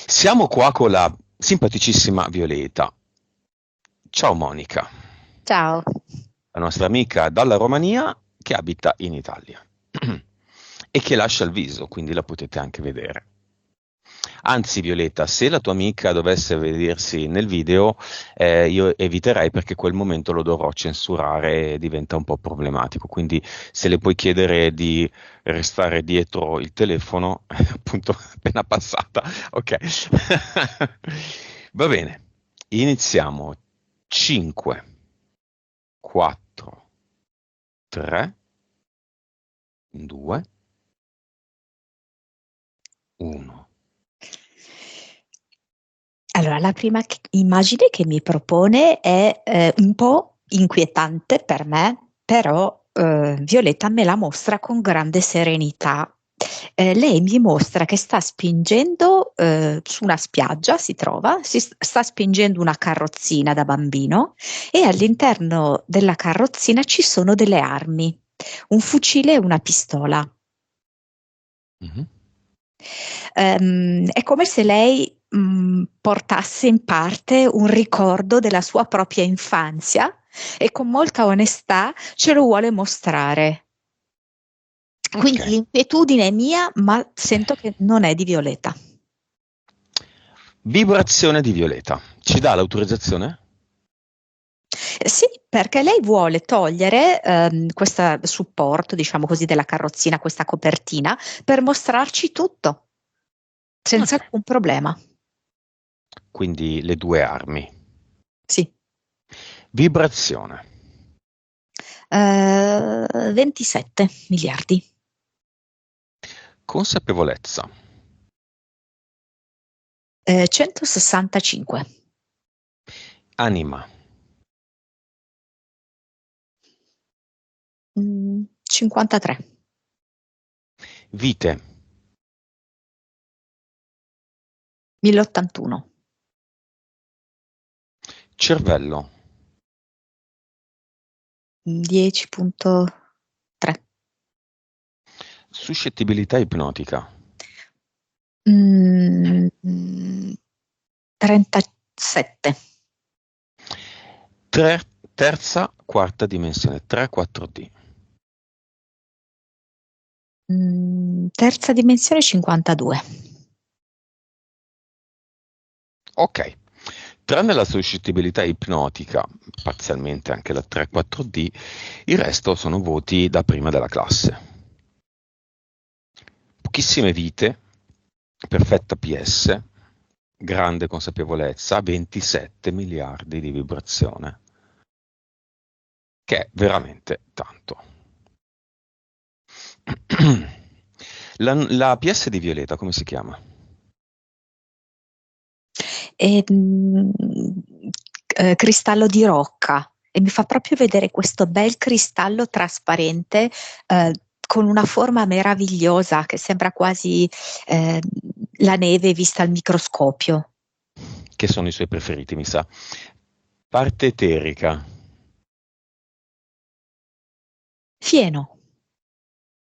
Siamo qua con la simpaticissima Violeta. Ciao Monica, Ciao. la nostra amica dalla Romania che abita in Italia e che lascia il viso, quindi la potete anche vedere. Anzi, Violeta, se la tua amica dovesse vedersi nel video, io eviterei perché quel momento lo dovrò censurare e diventa un po' problematico. Quindi, se le puoi chiedere di restare dietro il telefono, appunto, appena passata, ok. Va bene, iniziamo. 5, 4, 3, 2, 1. Allora, la prima immagine che mi propone è un po' inquietante per me, però Violetta me la mostra con grande serenità. Lei mi mostra che sta spingendo su una spiaggia, si trova, sta spingendo una carrozzina da bambino e all'interno della carrozzina ci sono delle armi, un fucile e una pistola. Mhm. È come se lei portasse in parte un ricordo della sua propria infanzia e con molta onestà ce lo vuole mostrare. Ok. Quindi l'inquietudine è mia, ma sento che non è di Violeta. Vibrazione di Violeta. Ci dà l'autorizzazione? Sì, perché lei vuole togliere questo supporto, diciamo così, della carrozzina, questa copertina, per mostrarci tutto, senza Ok. alcun problema. Quindi le due armi. Sì. Vibrazione. 27 miliardi. Consapevolezza. 165. Anima. 53. Vite. 1081. Cervello. 10.3. Suscettibilità ipnotica. 37. Terza, quarta dimensione. 3-4D. Terza dimensione 52. Ok. Tranne la suscettibilità ipnotica, parzialmente anche la 3-4D, il resto sono voti da prima della classe. Pochissime vite, perfetta PS, grande consapevolezza, 27 miliardi di vibrazione, che è veramente tanto. La PS di Violeta, come si chiama? E, cristallo di rocca. E mi fa proprio vedere questo bel cristallo trasparente con una forma meravigliosa che sembra quasi eh, la neve vista al microscopio. Che sono i suoi preferiti, mi sa. Parte eterica, Fieno,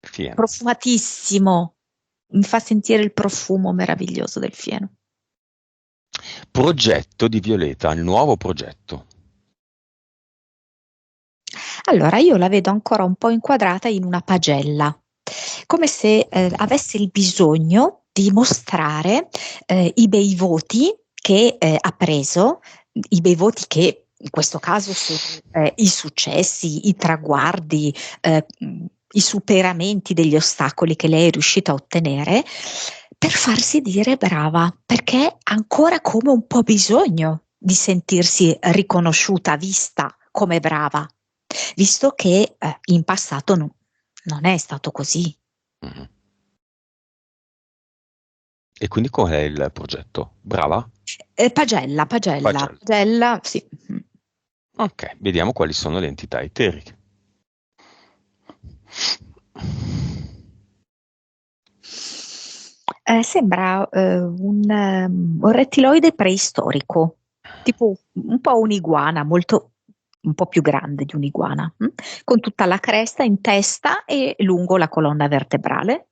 fieno. profumatissimo, mi fa sentire il profumo meraviglioso del fieno. Progetto di Violeta, il nuovo progetto. Allora, io la vedo ancora un po' inquadrata in una pagella, come se avesse il bisogno di mostrare i bei voti che ha preso, i bei voti che in questo caso sono i successi, i traguardi, i superamenti degli ostacoli che lei è riuscita a ottenere, per farsi dire brava, perché ha ancora come un po' bisogno di sentirsi riconosciuta, vista come brava, visto che in passato non è stato così. Mhm. E quindi qual è il progetto? Brava? Pagella, pagella, Pagella. pagella, sì. Ok, vediamo quali sono le entità eteriche. Sembra un rettiloide preistorico, tipo un po' un'iguana, molto, un po' più grande di un'iguana, con tutta la cresta in testa e lungo la colonna vertebrale.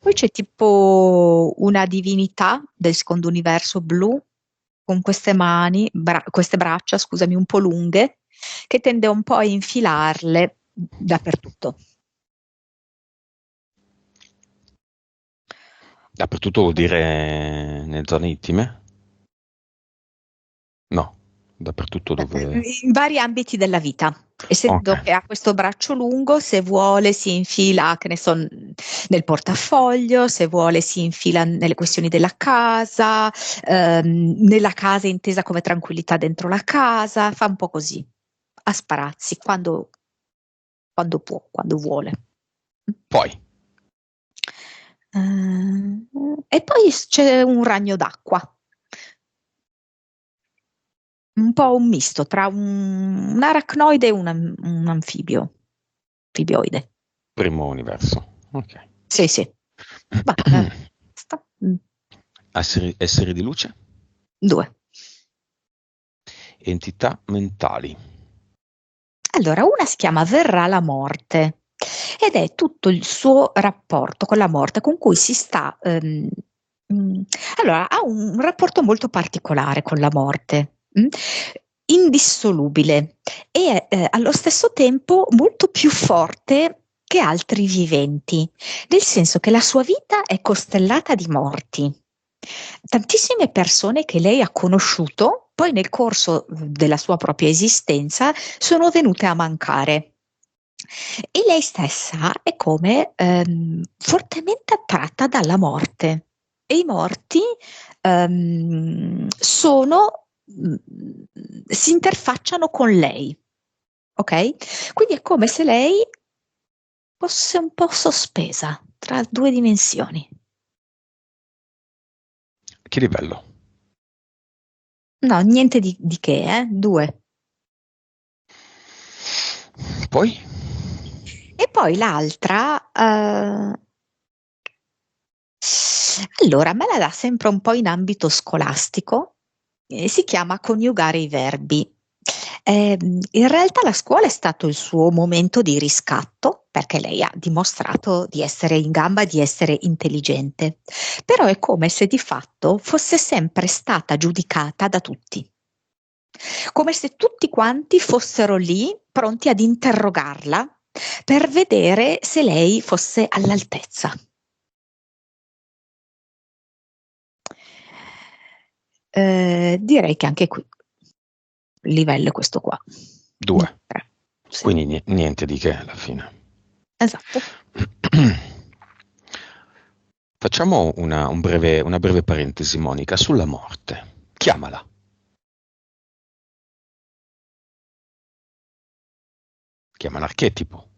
Poi c'è tipo una divinità del secondo universo blu con queste mani, queste braccia, scusami, un po' lunghe, che tende un po' a infilarle dappertutto. Dappertutto vuol dire nelle zone intime? No, dappertutto dove... In vari ambiti della vita. Ok, Essendo che ha questo braccio lungo, se vuole si infila, che ne so, nel portafoglio, se vuole si infila nelle questioni della casa, nella casa intesa come tranquillità dentro la casa, fa un po' così, a sparazzi, quando può, quando vuole. poi, E poi c'è un ragno d'acqua, un po' un misto tra un aracnoide e un anfibioide. primo universo. Ok. Sì, sì. Ma, basta. Esseri di luce? Due. Entità mentali. Allora, una si chiama Verrà la morte ed è tutto il suo rapporto con la morte con cui si sta. Mm, allora, ha un rapporto molto particolare con la morte, indissolubile e allo stesso tempo molto più forte che altri viventi, nel senso che la sua vita è costellata di morti. Tantissime persone che lei ha conosciuto, poi nel corso della sua propria esistenza, sono venute a mancare. E lei stessa è come fortemente attratta dalla morte. E i morti si interfacciano con lei, ok? Quindi è come se lei fosse un po' sospesa tra due dimensioni. Che livello? No, niente di che, due. Poi? E poi l'altra, allora me la dà sempre un po' in ambito scolastico, si chiama coniugare i verbi. In realtà la scuola è stato il suo momento di riscatto, perché lei ha dimostrato di essere in gamba, di essere intelligente, però è come se di fatto fosse sempre stata giudicata da tutti, come se tutti quanti fossero lì pronti ad interrogarla per vedere se lei fosse all'altezza. Direi che anche qui il livello è questo qua. 2. 3. Sì, Quindi niente di che alla fine. esatto. Facciamo una breve parentesi, Monica, sulla morte. Chiamala. Chiama l'archetipo.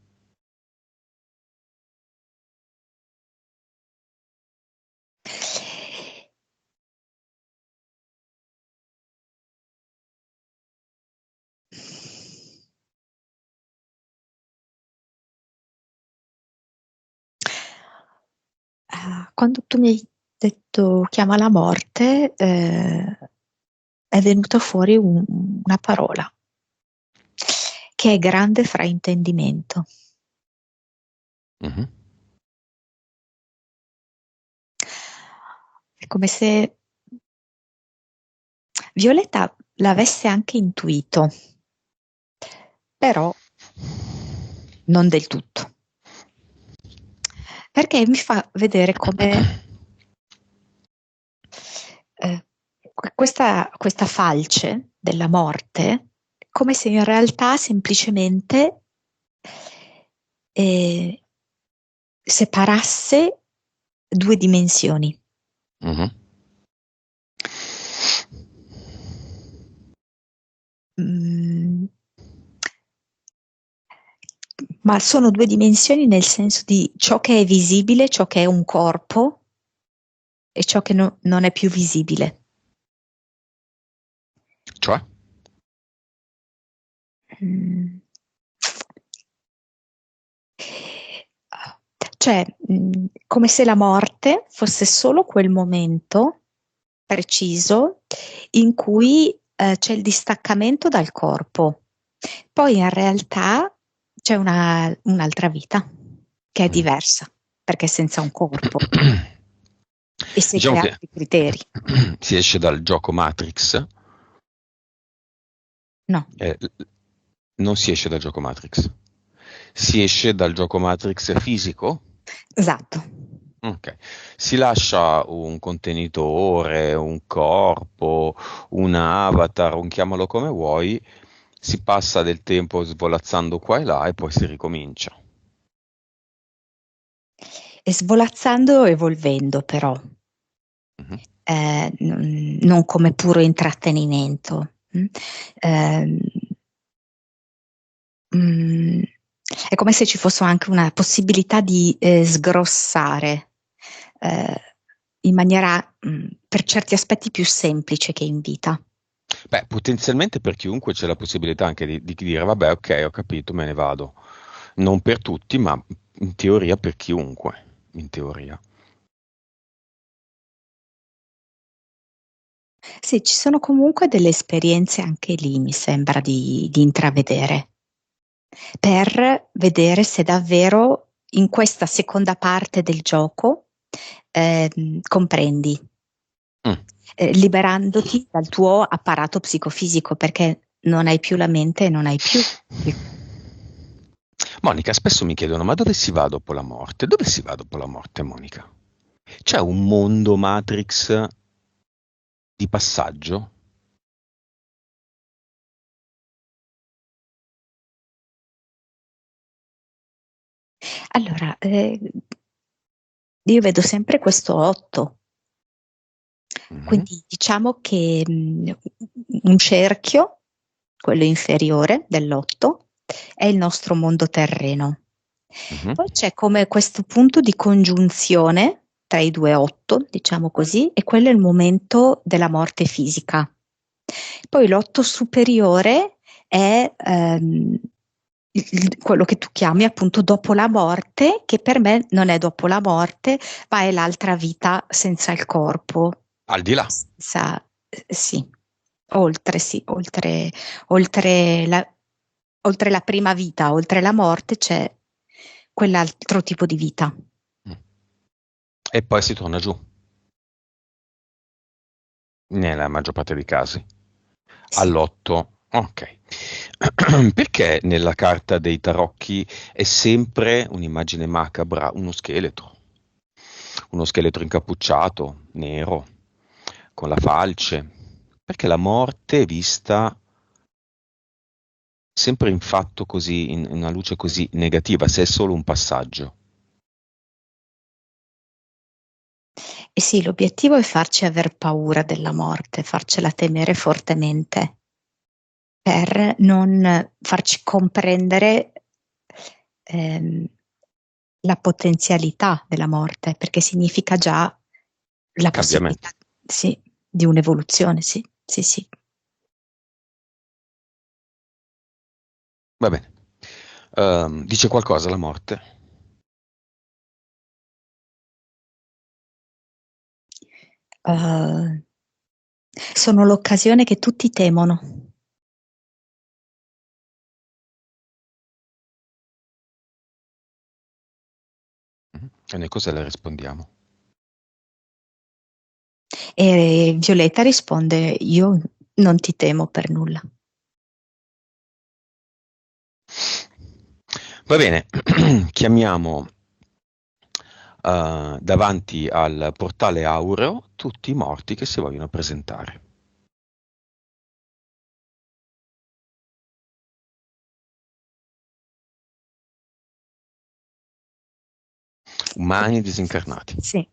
Quando tu mi hai detto chiama la morte, è venuta fuori una parola che è grande fraintendimento. Mhm. È come se Violetta l'avesse anche intuito, però non del tutto. Perché mi fa vedere come questa falce della morte, come se in realtà semplicemente eh, separasse due dimensioni. Mhm. Mm, ma sono due dimensioni nel senso di ciò che è visibile, ciò che è un corpo e ciò che non è più visibile. Cioè? Mm. Cioè, come se la morte fosse solo quel momento preciso in cui c'è il distaccamento dal corpo. Poi in realtà c'è un'altra vita che è Mm. diversa. perché è senza un corpo e segue Diciamo che altri criteri. si esce dal gioco Matrix, No, non si esce dal gioco Matrix, si esce dal gioco Matrix fisico. esatto. Ok, si lascia un contenitore, un corpo, un avatar, un chiamalo come vuoi, si passa del tempo svolazzando qua e là e poi si ricomincia. E svolazzando, evolvendo però, Mhm. non come puro intrattenimento. Ehm, mm, è come se ci fosse anche una possibilità di sgrossare eh, in maniera per certi aspetti più semplice che in vita. Beh, potenzialmente per chiunque c'è la possibilità anche di dire, vabbè, ok, ho capito, me ne vado. Non per tutti, ma in teoria per chiunque, in teoria. Sì, ci sono comunque delle esperienze anche lì, mi sembra di intravedere, per vedere se davvero in questa seconda parte del gioco comprendi, Mm. liberandoti dal tuo apparato psicofisico, perché non hai più la mente e non hai più il. Monica, spesso mi chiedono, ma dove si va dopo la morte? Dove si va dopo la morte, Monica? C'è un mondo Matrix di passaggio? Allora, io vedo sempre questo 8, Mhm, quindi diciamo che un cerchio, quello inferiore dell'8, è il nostro mondo terreno. mhm. Poi c'è come questo punto di congiunzione tra i due 8, diciamo così, e quello è il momento della morte fisica. Poi l'8 superiore è quello che tu chiami appunto dopo la morte, che per me non è dopo la morte, ma è l'altra vita senza il corpo. Al di là. Sì, oltre, sì, oltre oltre la prima vita, oltre la morte, c'è quell'altro tipo di vita. Mm. E poi si torna giù, nella maggior parte dei casi. Sì. All'8. Ok. Perché nella carta dei tarocchi è sempre un'immagine macabra, uno scheletro incappucciato, nero, con la falce? Perché la morte è vista sempre in fatto così, in una luce così negativa, se è solo un passaggio. E sì, l'obiettivo è farci aver paura della morte, farcela temere fortemente, per non farci comprendere ehm, la potenzialità della morte, perché significa già la possibilità, Cambiamento. sì, di un'evoluzione, sì, sì, sì. Va bene. Dice qualcosa la morte? Uh, sono l'occasione che tutti temono. Mhm. E noi cosa le rispondiamo? E Violetta risponde: Io non ti temo per nulla. Va bene, chiamiamo davanti al portale aureo tutti i morti che si vogliono presentare. Umani disincarnati. Sì,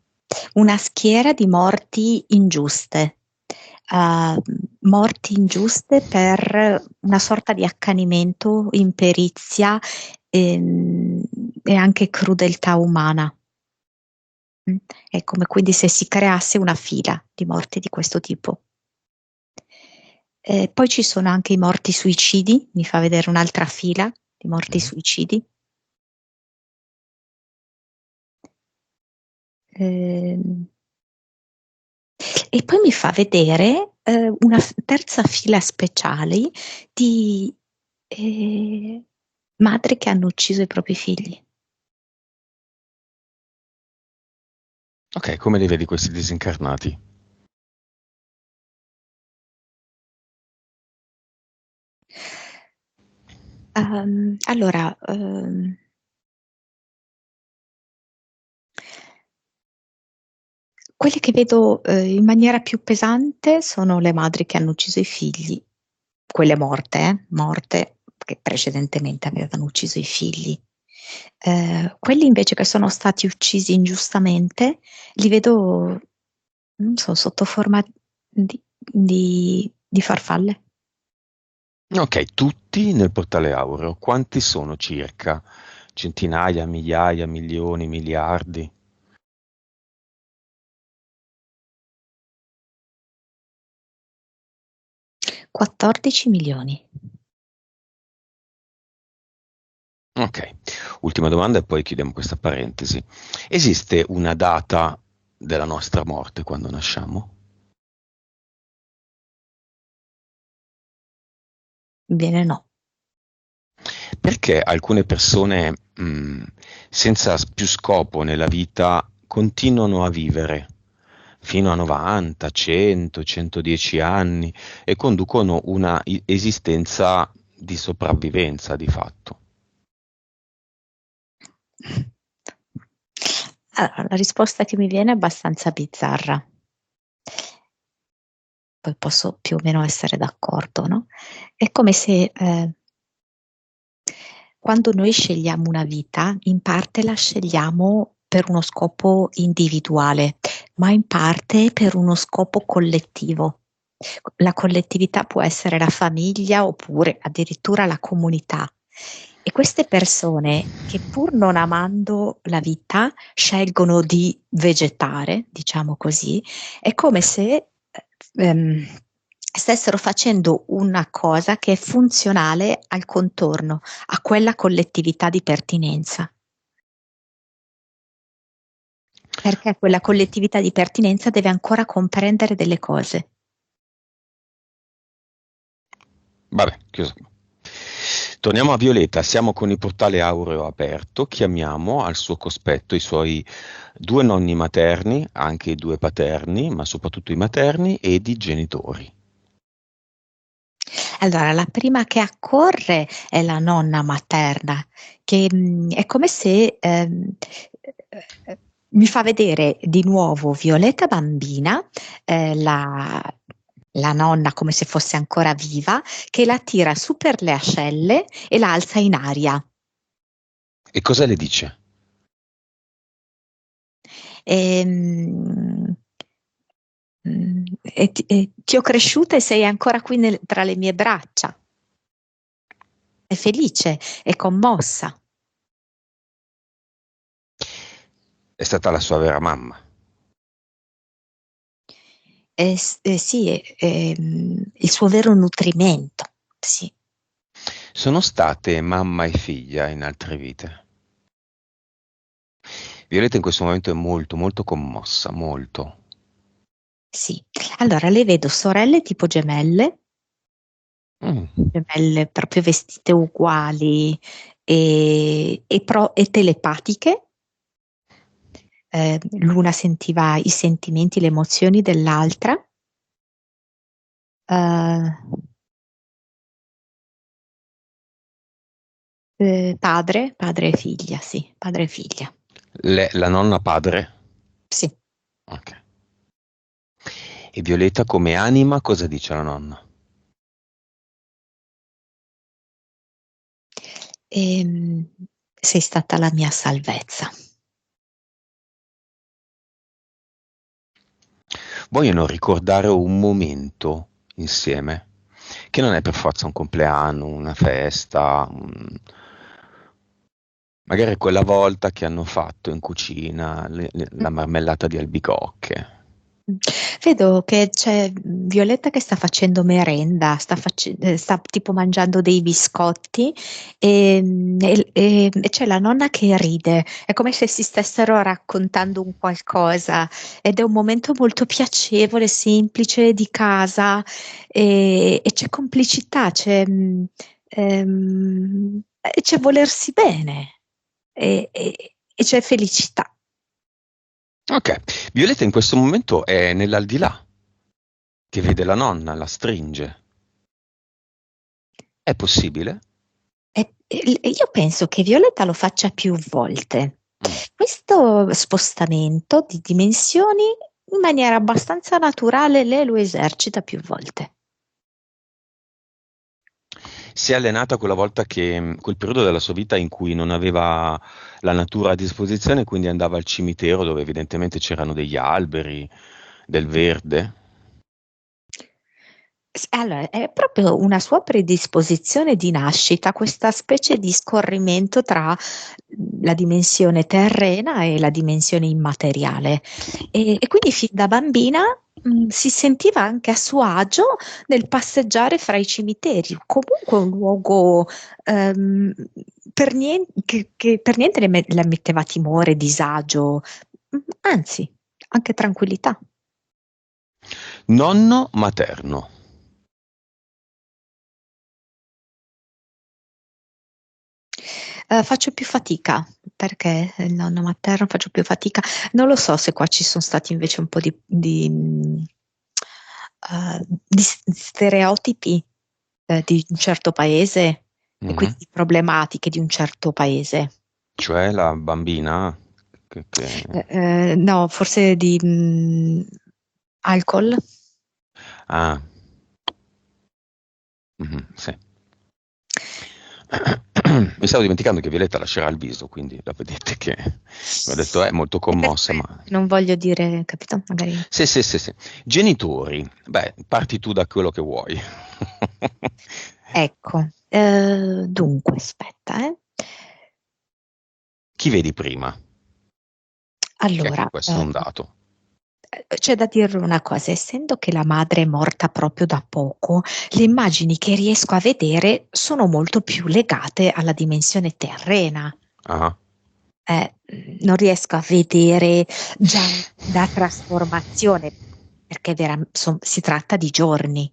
una schiera di morti ingiuste, uh, morti ingiuste per una sorta di accanimento, imperizia ehm, e anche crudeltà umana. Mm. È come quindi se si creasse una fila di morti di questo tipo. Poi ci sono anche i morti suicidi, mi fa vedere un'altra fila di morti Mhm. suicidi. Ehm, E poi mi fa vedere una terza fila speciale di madri che hanno ucciso i propri figli. Ok, come li vedi questi disincarnati? Allora, quelli che vedo in maniera più pesante sono le madri che hanno ucciso i figli, quelle morte, che precedentemente avevano ucciso i figli. Quelli invece che sono stati uccisi ingiustamente, li vedo, non so, sotto forma di farfalle. Ok, tutti nel portale aureo. Quanti sono circa? Centinaia, migliaia, milioni, miliardi? 14 milioni. Ok, ultima domanda e poi chiudiamo questa parentesi. Esiste una data della nostra morte quando nasciamo? Bene, no. Perché alcune persone, senza più scopo nella vita continuano a vivere fino a 90, 100, 110 anni e conducono una esistenza di sopravvivenza di fatto? Allora, la risposta che mi viene è abbastanza bizzarra. Poi posso più o meno essere d'accordo, no? È come se quando noi scegliamo una vita, in parte la scegliamo per uno scopo individuale, ma in parte per uno scopo collettivo. La collettività può essere la famiglia oppure addirittura la comunità. E queste persone che pur non amando la vita scelgono di vegetare, diciamo così, è come se ehm, stessero facendo una cosa che è funzionale al contorno, a quella collettività di pertinenza. Perché quella collettività di pertinenza deve ancora comprendere delle cose. Vabbè, chiuso. Torniamo a Violeta, siamo con il portale aureo aperto, chiamiamo al suo cospetto i suoi due nonni materni, anche i due paterni, ma soprattutto i materni ed i genitori. Allora, la prima che accorre è la nonna materna, che è come se mi fa vedere di nuovo Violetta bambina, la nonna come se fosse ancora viva, che la tira su per le ascelle e la alza in aria. E cosa le dice? Ehm, ti ho cresciuta e sei ancora qui tra le mie braccia. È felice, è commossa. È stata la sua vera mamma. Sì, il suo vero nutrimento, sì. Sono state mamma e figlia in altre vite. Violetta in questo momento è molto, molto commossa, molto. Sì. Allora le vedo sorelle tipo Mm. gemelle proprio vestite uguali e telepatiche. L'una sentiva i sentimenti, le emozioni dell'altra. Eh, padre e figlia, sì, padre e figlia, La nonna padre? sì. Ok. E Violetta come anima cosa dice la nonna? Ehm, sei stata la mia salvezza. Vogliono ricordare un momento insieme, che non è per forza un compleanno, una festa, magari quella volta che hanno fatto in cucina la marmellata di albicocche. Vedo che c'è Violetta che sta facendo merenda, sta tipo mangiando dei biscotti e c'è la nonna che ride, è come se si stessero raccontando un qualcosa ed è un momento molto piacevole, semplice, di casa e c'è complicità, e c'è volersi bene e c'è felicità. Ok, Violetta in questo momento è nell'aldilà, che vede la nonna, la stringe. È possibile? E io penso che Violetta lo faccia più volte. Mm. Questo spostamento di dimensioni in maniera abbastanza naturale lei lo esercita più volte. Si è allenata quella volta quel periodo della sua vita in cui non aveva la natura a disposizione, quindi andava al cimitero dove evidentemente c'erano degli alberi, del verde. Allora, è proprio una sua predisposizione di nascita, questa specie di scorrimento tra la dimensione terrena e la dimensione immateriale. E quindi fin da bambina si sentiva anche a suo agio nel passeggiare fra i cimiteri, comunque un luogo che per niente le metteva timore, disagio, anzi, anche tranquillità. Nonno materno. Faccio più fatica, perché il nonno materno faccio più fatica. Non lo so se qua ci sono stati invece un po' di stereotipi di un certo paese e Mhm. quindi problematiche di un certo paese. Cioè la bambina No, forse di alcol. Ah, mhm, sì. Mi stavo dimenticando che Violetta lascerà il viso, quindi la vedete che mi ha detto è molto E per commossa, ma questo non voglio dire, capito? Magari. sì, sì, sì, sì. Genitori, beh, parti tu da quello che vuoi. Ecco, dunque, aspetta. Chi vedi prima? Che anche Allora, questo è un dato. c'è da dire una cosa, essendo che la madre è morta proprio da poco, le immagini che riesco a vedere sono molto più legate alla dimensione terrena. Ah, Non riesco a vedere già la trasformazione, perché si tratta di giorni.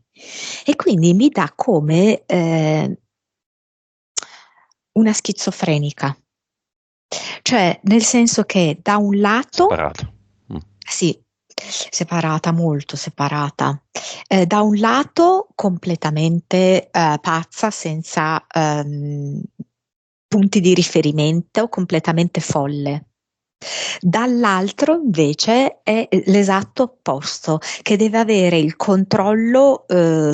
E quindi mi dà come una schizofrenica, cioè nel senso che da un lato. separata. Mm. Sì, separata, molto separata. Da un lato completamente pazza, senza punti di riferimento, completamente folle. Dall'altro invece è l'esatto opposto, che deve avere il controllo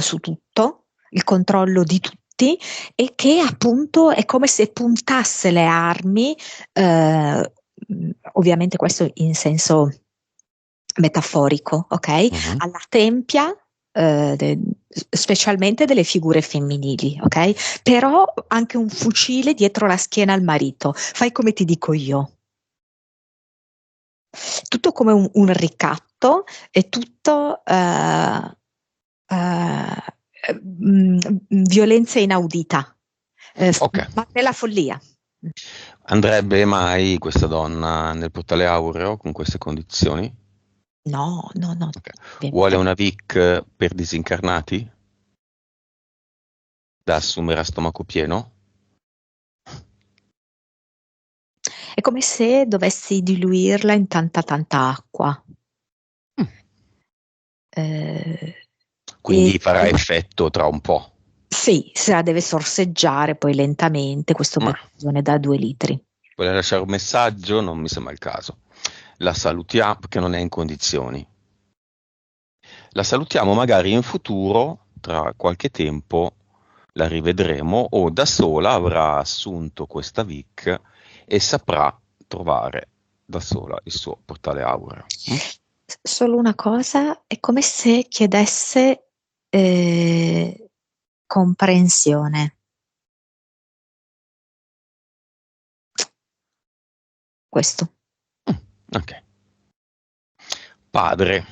su tutto, il controllo di tutti e che appunto è come se puntasse le armi, ovviamente questo in senso metaforico, ok? Mhm. Alla tempia, specialmente delle figure femminili, ok? Però anche un fucile dietro la schiena al marito. Fai come ti dico io. Tutto come un ricatto e tutto violenza inaudita, Ok. ma nella follia. Andrebbe mai questa donna nel portale aureo con queste condizioni? No, no, no, Ok. Vuole ovviamente. una Vic per disincarnati da assumere a stomaco pieno? È come se dovessi diluirla in tanta tanta acqua. Mm. Eh, e Quindi farà effetto tra un po'. sì, se la deve sorseggiare poi lentamente, questo Ma bottiglione da 2 litri. vuole lasciare un messaggio? Non mi sembra il caso. La salutiamo perché non è in condizioni. La salutiamo magari in futuro, tra qualche tempo la rivedremo o da sola avrà assunto questa Vic e saprà trovare da sola il suo portale aureo. Mm? Solo una cosa, è come se chiedesse comprensione. Questo. Ok. Padre.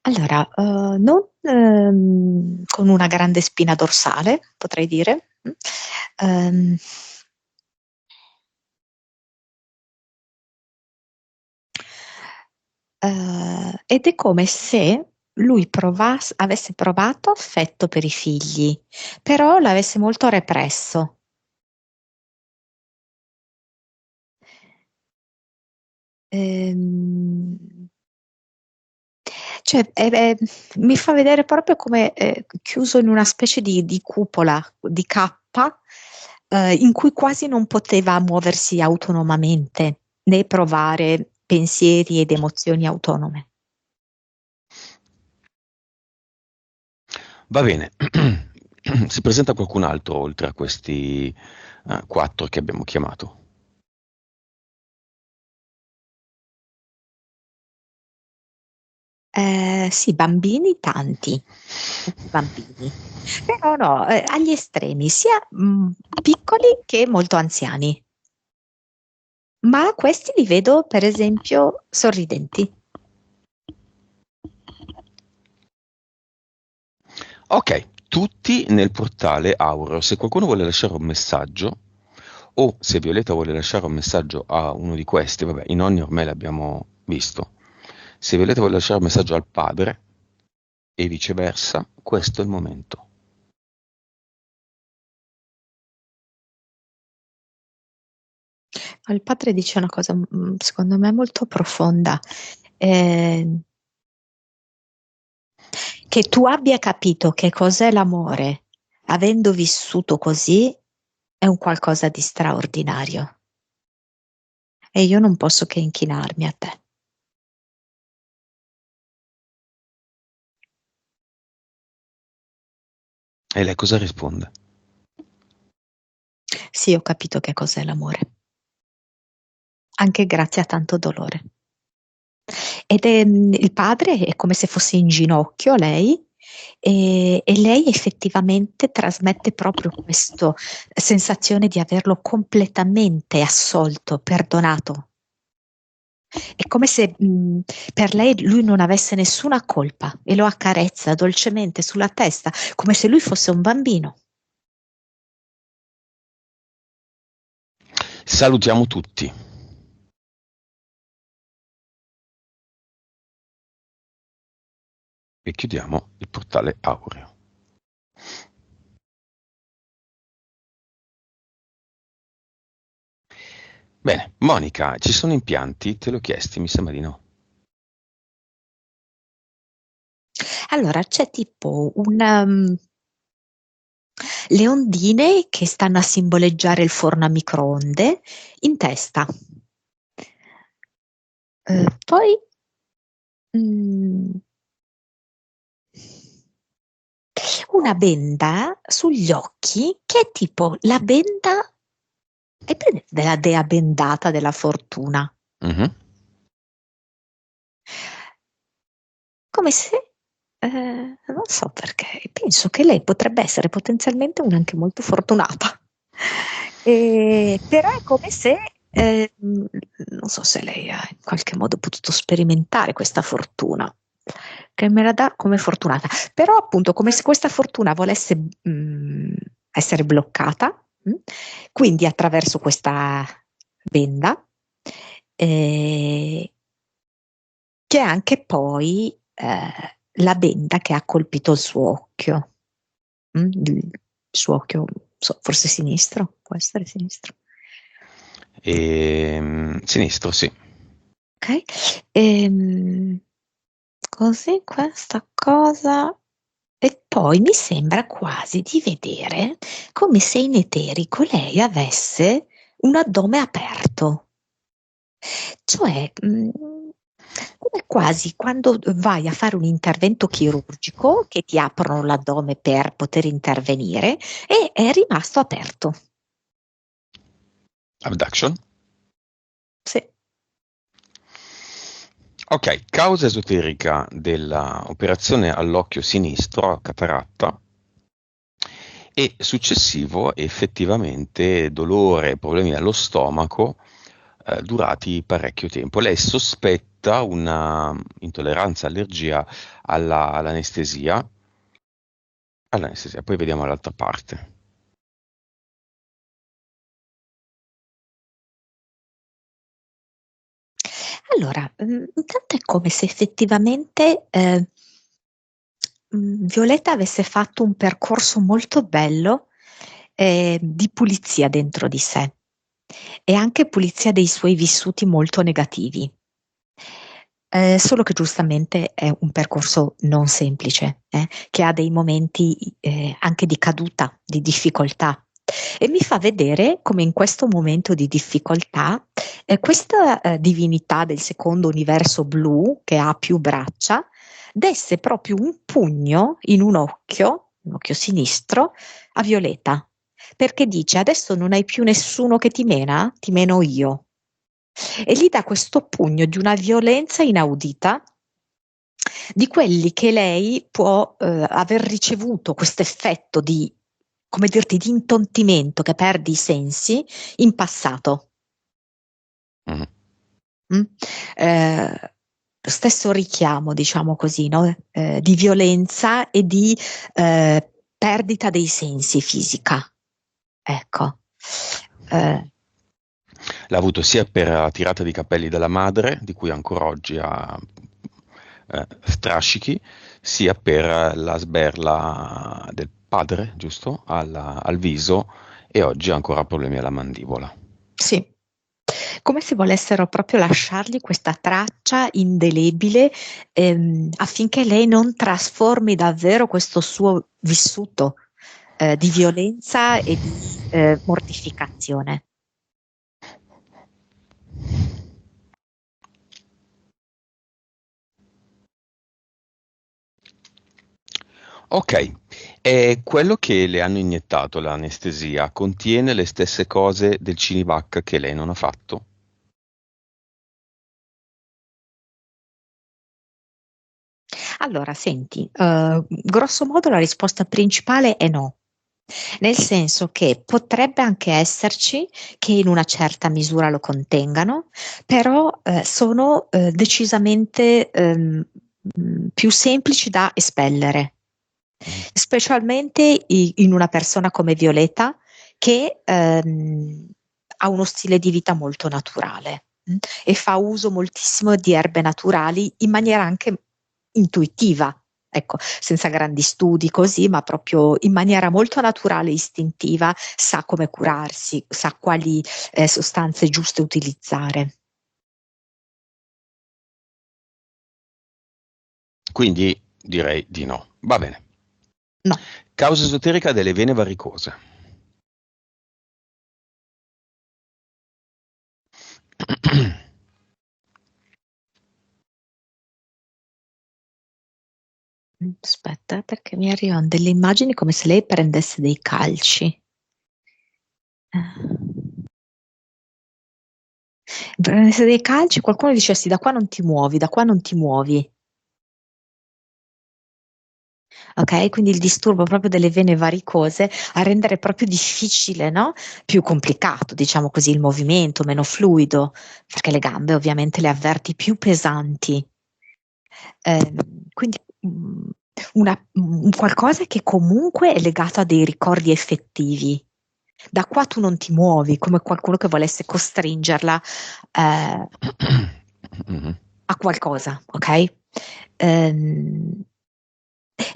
Allora, non con una grande spina dorsale, potrei dire. Ehm, ed è come se lui avesse provato affetto per i figli, però l'avesse molto represso. Ehm, cioè, mi fa vedere proprio come chiuso in una specie di cupola, di cappa, in cui quasi non poteva muoversi autonomamente, né provare pensieri ed emozioni autonome. Va bene. Si presenta qualcun altro oltre a questi 4 che abbiamo chiamato? Sì, bambini tanti bambini, però no, agli estremi, sia piccoli che molto anziani. Ma questi li vedo, per esempio, sorridenti. Ok, tutti nel portale Aureo. Se qualcuno vuole lasciare un messaggio, o se Violetta vuole lasciare un messaggio a uno di questi, vabbè, i nonni ormai l'abbiamo visto. Se Violetta vuole lasciare un messaggio al padre e viceversa, questo è il momento. Il padre dice una cosa, secondo me, molto profonda. eh, che tu abbia capito che cos'è l'amore, avendo vissuto così, è un qualcosa di straordinario. E io non posso che inchinarmi a te. E lei cosa risponde? Sì, ho capito che cos'è l'amore, anche grazie a tanto dolore. Ed è, il padre è come se fosse in ginocchio a lei, e lei effettivamente trasmette proprio questa sensazione di averlo completamente assolto, perdonato. È come se per lei lui non avesse nessuna colpa e lo accarezza dolcemente sulla testa, come se lui fosse un bambino. Salutiamo tutti. E chiudiamo il portale Aureo. Bene, Monica, ci sono impianti? Te l'ho chiesti, mi sembra di no. Allora c'è tipo le ondine che stanno a simboleggiare il forno a microonde in testa. Poi mm, una benda sugli occhi che è tipo la benda, è presente della dea bendata della fortuna, Mhm. come se, non so perché, penso che lei potrebbe essere potenzialmente una anche molto fortunata. Però è come se, non so se lei ha in qualche modo potuto sperimentare questa fortuna, che me la dà come fortunata, però appunto come se questa fortuna volesse essere bloccata, quindi attraverso questa benda, eh, c'è anche poi la benda che ha colpito il suo occhio, il suo occhio, forse sinistro, può essere sinistro. Sinistro, sì. Ok? Ehm, Così questa cosa. E poi mi sembra quasi di vedere come se in eterico lei avesse un addome aperto. Cioè, come quasi quando vai a fare un intervento chirurgico che ti aprono l'addome per poter intervenire e è rimasto aperto. Abduction. Sì. Ok, causa esoterica dell'operazione all'occhio sinistro, a cataratta, e successivo effettivamente dolore, problemi allo stomaco durati parecchio tempo. Lei sospetta una intolleranza, allergia all'anestesia, all'anestesia, poi vediamo l'altra parte. Allora, intanto è come se effettivamente Violetta avesse fatto un percorso molto bello di pulizia dentro di sé e anche pulizia dei suoi vissuti molto negativi. Solo che giustamente è un percorso non semplice, che ha dei momenti anche di caduta, di difficoltà. E mi fa vedere come in questo momento di difficoltà questa divinità del secondo universo blu, che ha più braccia, desse proprio un pugno in un occhio sinistro, a Violeta, perché dice: adesso non hai più nessuno che ti mena, ti meno io. E gli dà questo pugno di una violenza inaudita, di quelli che lei può aver ricevuto questo effetto di, come dirti, di intontimento, che perdi i sensi in passato. Mhm. Mm? Lo stesso richiamo, diciamo così, no? Di violenza e di perdita dei sensi fisica. Ecco. Eh, L'ha avuto sia per la tirata di capelli della madre, di cui ancora oggi ha strascichi, sia per la sberla del padre, giusto? Al viso, e oggi ha ancora problemi alla mandibola. sì, come se volessero proprio lasciargli questa traccia indelebile, affinché lei non trasformi davvero questo suo vissuto di violenza e di mortificazione. Ok, e quello che le hanno iniettato, l'anestesia, contiene le stesse cose del Cinivac che lei non ha fatto? Allora, senti, grosso modo la risposta principale è no. Nel senso che potrebbe anche esserci che in una certa misura lo contengano, però sono decisamente più semplici da espellere, Mm. specialmente in una persona come Violeta che ha uno stile di vita molto naturale, e fa uso moltissimo di erbe naturali in maniera anche intuitiva, ecco, senza grandi studi così, ma proprio in maniera molto naturale e istintiva sa come curarsi, sa quali sostanze giuste utilizzare. Quindi direi di no. Va bene. No. Causa esoterica delle vene varicose. Aspetta, perché mi arrivano delle immagini come se lei prendesse dei calci. Prendesse dei calci, qualcuno dicesse da qua non ti muovi, da qua non ti muovi. Ok? Quindi il disturbo proprio delle vene varicose a rendere proprio difficile, no? Più complicato, diciamo così, il movimento, meno fluido, perché le gambe ovviamente le avverti più pesanti. Quindi un qualcosa che comunque è legato a dei ricordi effettivi. Da qua tu non ti muovi, come qualcuno che volesse costringerla Mhm. a qualcosa, ok? Ehm,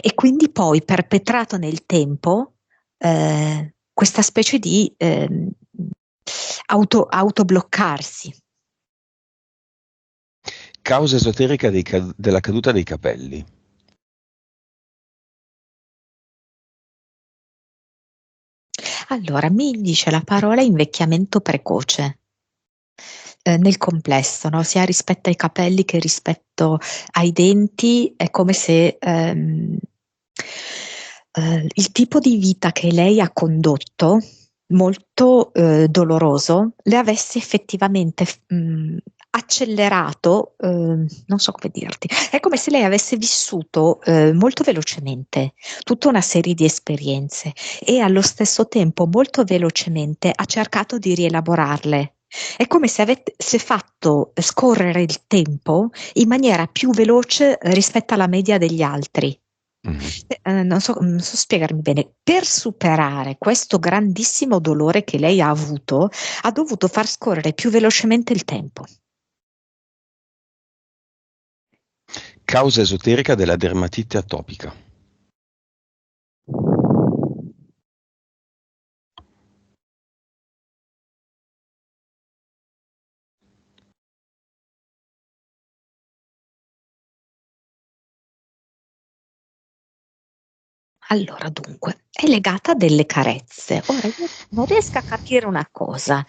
e quindi poi perpetrato nel tempo questa specie di autobloccarsi. Causa esoterica della caduta dei capelli. Allora, mi dice la parola invecchiamento precoce. Nel complesso, no? Sia rispetto ai capelli che rispetto ai denti, è come se il tipo di vita che lei ha condotto, molto doloroso, le avesse effettivamente accelerato, non so come dirti, è come se lei avesse vissuto molto velocemente tutta una serie di esperienze e allo stesso tempo molto velocemente ha cercato di rielaborarle. È come se avesse fatto scorrere il tempo in maniera più veloce rispetto alla media degli altri. Mhm. Non so spiegarmi bene. Per superare questo grandissimo dolore che lei ha avuto, ha dovuto far scorrere più velocemente il tempo. Causa esoterica della dermatite atopica. Allora, dunque, è legata a delle carezze. Ora, io non riesco a capire una cosa,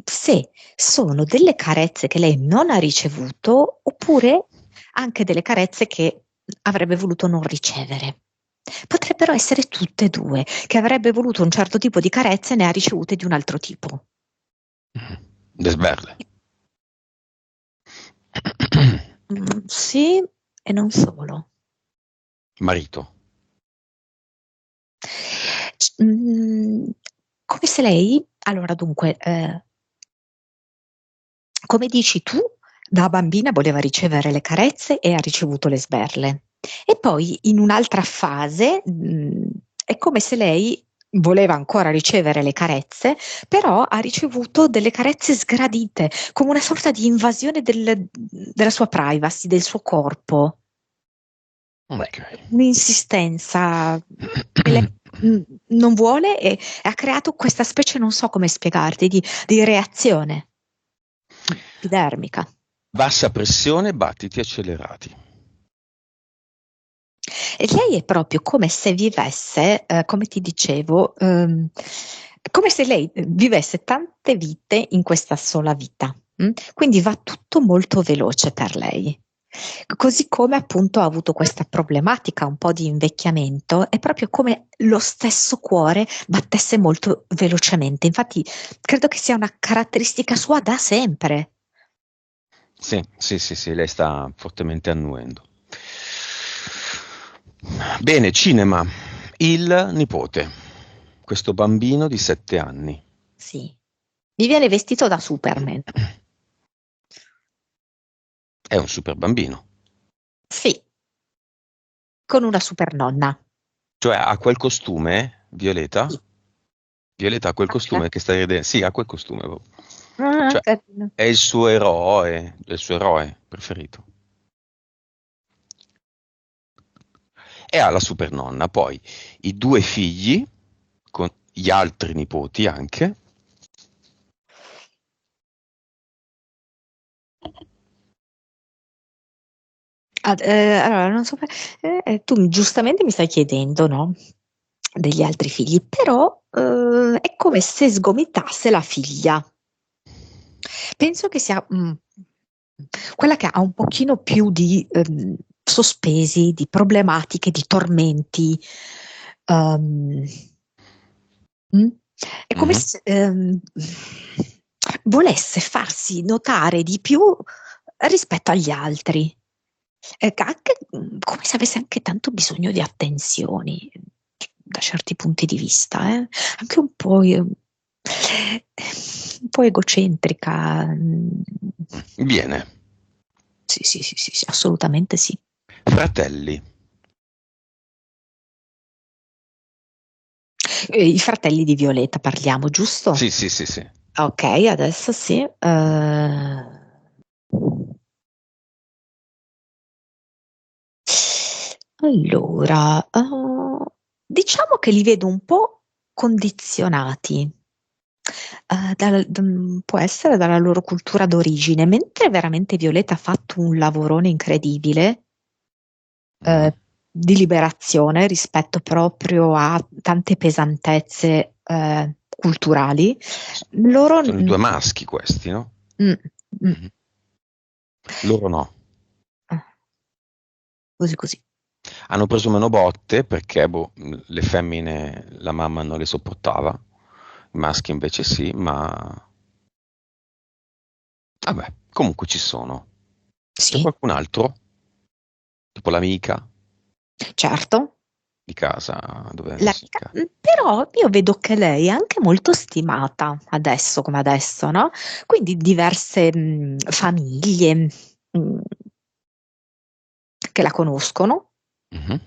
se sono delle carezze che lei non ha ricevuto oppure anche delle carezze che avrebbe voluto non ricevere. Potrebbero essere tutte e due, che avrebbe voluto un certo tipo di carezze e ne ha ricevute di un altro tipo. Le sberle. Sì, e non solo. Marito. Come se lei, allora dunque, come dici tu, da bambina voleva ricevere le carezze e ha ricevuto le sberle. E poi in un'altra fase, è come se lei voleva ancora ricevere le carezze, però ha ricevuto delle carezze sgradite, come una sorta di invasione della sua privacy, del suo corpo. Ok. Un'insistenza che lei non vuole e ha creato questa specie, non so come spiegarti, di reazione epidermica. Bassa pressione, battiti accelerati. E lei è proprio come se vivesse, come ti dicevo, come se lei vivesse tante vite in questa sola vita. Quindi va tutto molto veloce per lei. Così come appunto ha avuto questa problematica un po' di invecchiamento, è proprio come lo stesso cuore battesse molto velocemente. Infatti, credo che sia una caratteristica sua da sempre. Sì, sì, sì, sì, lei sta fortemente annuendo. Bene, cinema. Il nipote, questo bambino di 7 anni. Sì. Mi viene vestito da Superman. È un super bambino. Sì, con una super nonna. Cioè ha quel costume, Violeta? Sì. Violeta ha quel Sasha? costume che stai vedendo? Sì, ha quel costume proprio. Ah, Cioè, carino. è il suo eroe preferito. E ha la super nonna, poi i 2 figli, con gli altri nipoti anche. Allora, non so, tu giustamente mi stai chiedendo, no? Degli altri figli, però è come se sgomitasse la figlia. Penso che sia quella che ha un pochino più di sospesi, di problematiche, di tormenti. ehm, mm? È come Mhm. se volesse farsi notare di più rispetto agli altri. Anche, come se avesse anche tanto bisogno di attenzioni, da certi punti di vista, anche un po' egocentrica. Viene. Sì, sì, sì, sì, sì, assolutamente sì. Fratelli. I fratelli di Violeta parliamo, giusto? Sì, sì, sì, sì. Ok, adesso sì. Allora, diciamo che li vedo un po' condizionati. Può essere dalla loro cultura d'origine, mentre veramente Violetta ha fatto un lavorone incredibile, Mhm. di liberazione rispetto proprio a tante pesantezze, culturali. Loro, Sono i 2 maschi questi, no? mm, mm, Mhm. Loro no. eh, così così. Hanno preso meno botte perché boh, le femmine la mamma non le sopportava, i maschi invece sì, ma vabbè, comunque ci sono. C'è Sì, qualcun altro? Tipo l'amica certo. di casa dove si L'amica, però io vedo che lei è anche molto stimata adesso come adesso, no? Quindi diverse famiglie mh, che la conoscono Mhm.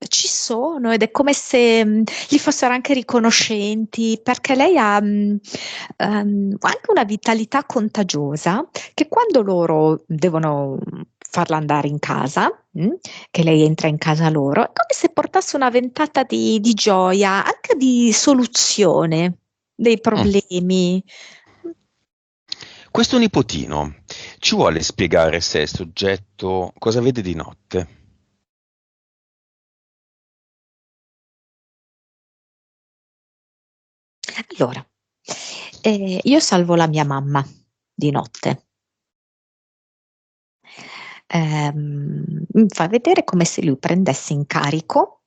ci sono ed è come se gli fossero anche riconoscenti perché lei ha anche una vitalità contagiosa che quando loro devono farla andare in casa, che lei entra in casa loro, è come se portasse una ventata di gioia, anche di soluzione dei Mm. problemi. Questo nipotino ci vuole spiegare se è soggetto, cosa vede di notte? Allora, io salvo la mia mamma di notte. Mi fa vedere come se lui prendesse in carico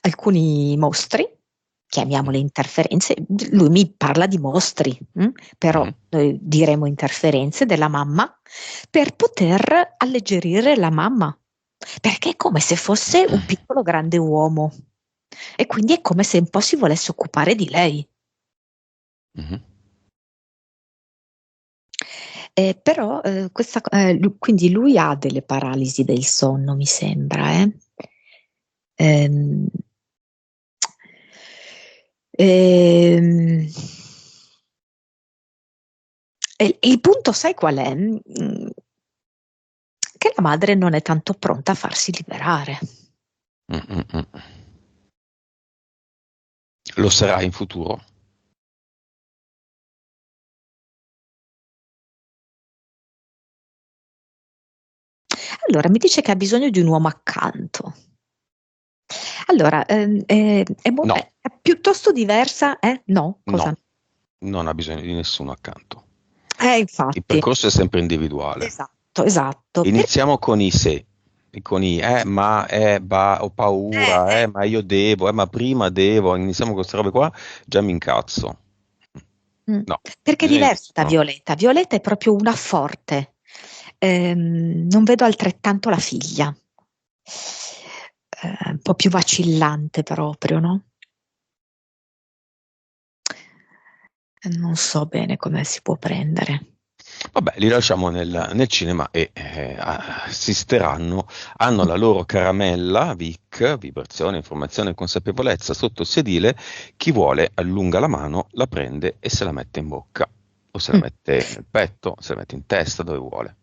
alcuni mostri, chiamiamole interferenze, lui mi parla di mostri, però Mhm. noi diremo interferenze della mamma per poter alleggerire la mamma, perché è come se fosse un piccolo grande uomo e quindi è come se un po' si volesse occupare di lei. Mhm. Però quindi lui ha delle paralisi del sonno, mi sembra. Ehm, ehm, e il punto, sai qual è? Che la madre non è tanto pronta a farsi liberare. Mm, mm, mm. Lo sarà in futuro? Allora, mi dice che ha bisogno di un uomo accanto. Allora, No, è piuttosto diversa, eh? No, cosa? no, non ha bisogno di nessuno accanto. Il Infatti, percorso è sempre individuale. esatto, esatto. Iniziamo con i se, con i ma, ho paura, ma io devo, ma prima devo, iniziamo con queste robe qua, già mi incazzo. Mm. No, Perché è bisogna, diversa da no. Violetta. Violetta è proprio una forte. Non vedo altrettanto la figlia. Un po' più vacillante proprio, no? Non so bene come si può prendere. Vabbè, li lasciamo nel cinema e assisteranno, hanno la loro caramella, VIC, vibrazione, informazione e consapevolezza sotto il sedile, chi vuole allunga la mano, la prende e se la mette in bocca, o se la Mm. mette nel petto, se la mette in testa, dove vuole.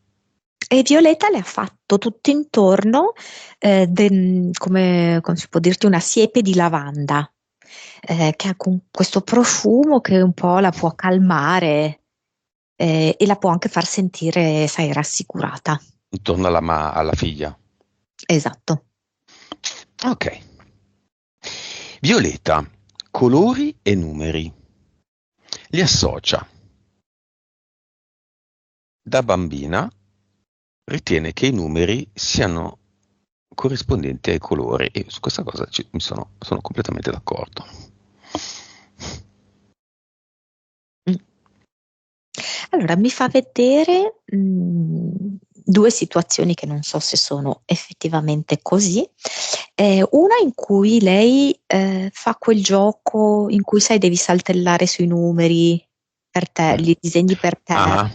E Violetta le ha fatto tutto intorno, come si può dirti, una siepe di lavanda, che ha questo profumo che un po' la può calmare, e la può anche far sentire, sai, rassicurata. Intorno alla figlia. Esatto. Ok. Violeta, colori e numeri. Li associa. Da bambina ritiene che i numeri siano corrispondenti ai colori e su questa cosa sono completamente d'accordo. Mm. Allora, mi fa vedere due situazioni che non so se sono effettivamente così. Una in cui lei fa quel gioco in cui, sai, devi saltellare sui numeri per te, Mm. li disegni per terra, Ah,